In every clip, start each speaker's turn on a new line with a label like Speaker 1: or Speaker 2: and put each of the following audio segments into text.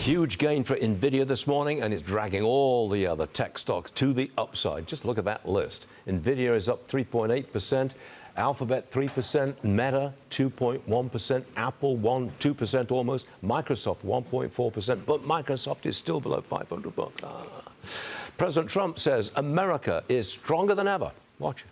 Speaker 1: Huge gain for Nvidia this morning, and it's dragging all the other tech stocks to the upside. Just look at that list. Nvidia is up 3.8%, Alphabet 3%, Meta 2.1%, Apple 2% almost, Microsoft 1.4%, but Microsoft is still below $500. President Trump says America is stronger than ever. Watch it.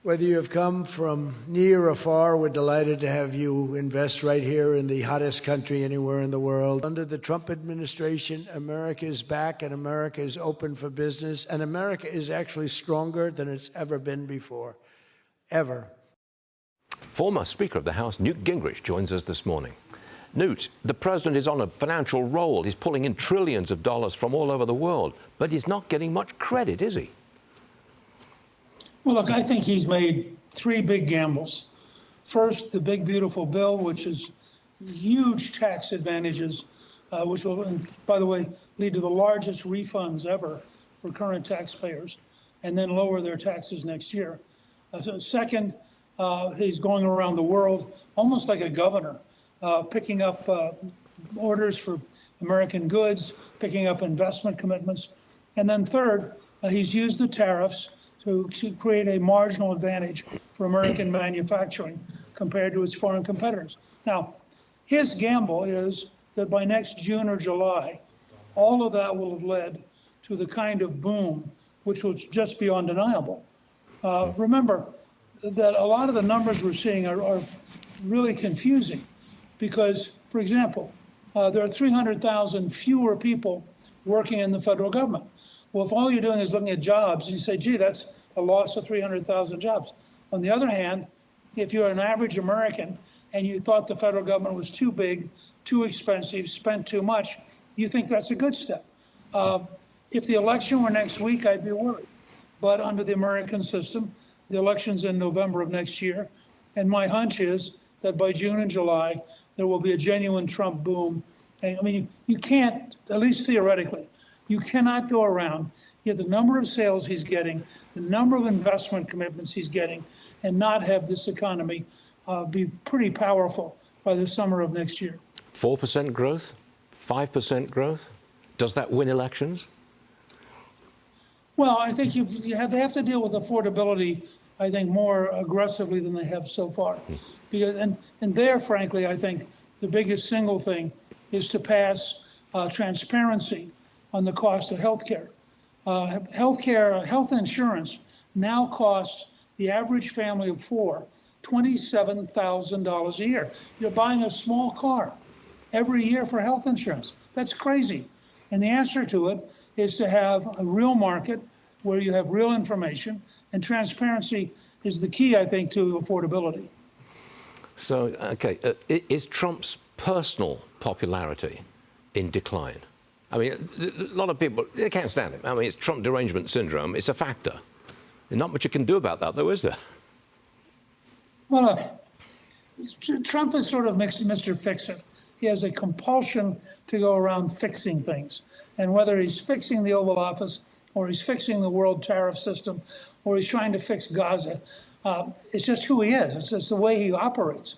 Speaker 2: Whether you have come from near or far, we're delighted to have you invest right here in the hottest country anywhere in the world. Under the Trump administration, America is back and America is open for business, and America is actually stronger than it's ever been before, ever.
Speaker 1: Former Speaker of the House Newt Gingrich joins us this morning. Newt, the president is on a financial roll. He's pulling in trillions of dollars from all over the world, but he's not getting much credit, is he?
Speaker 3: Well, look, I think he's made three big gambles. First, the big, beautiful bill, which is huge tax advantages, which will, by the way, lead to the largest refunds ever for current taxpayers, and then lower their taxes next year. Second, he's going around the world almost like a governor, picking up orders for American goods, picking up investment commitments. And then third, he's used the tariffs to create a marginal advantage for American manufacturing compared to its foreign competitors. Now, his gamble is that by next June or July, all of that will have led to the kind of boom which will just be undeniable. Remember that a lot of the numbers we're seeing are really confusing because, for example, there are 300,000 fewer people working in the federal government. Well, if all you're doing is looking at jobs, you say, gee, that's a loss of 300,000 jobs. On the other hand, if you're an average American and you thought the federal government was too big, too expensive, spent too much, you think that's a good step. If the election were next week, I'd be worried. But under the American system, the election's in November of next year. And my hunch is that by June and July, there will be a genuine Trump boom. I mean, you can't, at least theoretically, you cannot go around, yet the number of sales he's getting, the number of investment commitments he's getting, and not have this economy be pretty powerful by the summer of next year.
Speaker 1: 4% growth? 5% growth? Does that win elections?
Speaker 3: Well, I think they have to deal with affordability, I think, more aggressively than they have so far. Because, and there, frankly, I think the biggest single thing is to pass transparency on the cost of health care. Health insurance now costs the average family of four $27,000 a year. You're buying a small car every year for health insurance. That's crazy. And the answer to it is to have a real market where you have real information, and transparency is the key, I think, to affordability.
Speaker 1: So, okay, is Trump's personal popularity in decline? I mean, a lot of people, they can't stand it. I mean, it's Trump derangement syndrome. It's a factor. There's not much you can do about that, though, is there?
Speaker 3: Well, look, Trump is sort of Mr. Fix-It. He has a compulsion to go around fixing things. And whether he's fixing the Oval Office, or he's fixing the world tariff system, or he's trying to fix Gaza, it's just who he is. It's just the way he operates.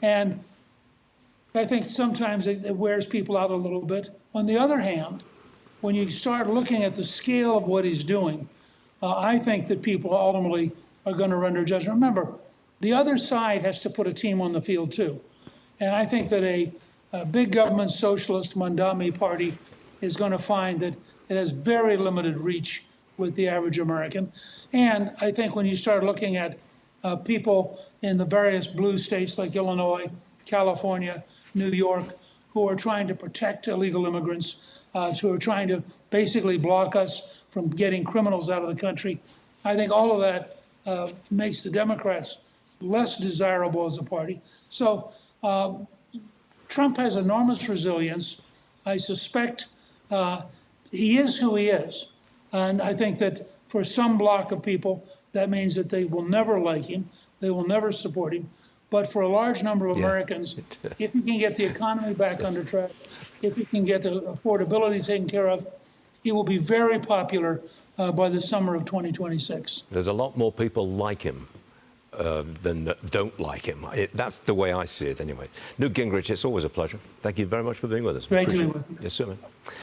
Speaker 3: And I think sometimes it wears people out a little bit. On the other hand, when you start looking at the scale of what he's doing, I think that people ultimately are going to render judgment. Remember, the other side has to put a team on the field too. And I think that a big government socialist Mandami party is going to find that it has very limited reach with the average American. And I think when you start looking at people in the various blue states like Illinois, California, New York, who are trying to protect illegal immigrants, who are trying to basically block us from getting criminals out of the country, I think all of that makes the Democrats less desirable as a party. So Trump has enormous resilience. I suspect he is who he is. And I think that for some block of people, that means that they will never like him. They will never support him. But for a large number of Americans, if you can get the economy back under track, if you can get the affordability taken care of, he will be very popular by the summer of 2026.
Speaker 1: There's a lot more people like him than don't like him. That's the way I see it, anyway. Newt Gingrich, it's always a pleasure. Thank you very much for being with us.
Speaker 3: Great to be
Speaker 1: Appreciate it.
Speaker 3: with you.
Speaker 1: Yes, sir, man.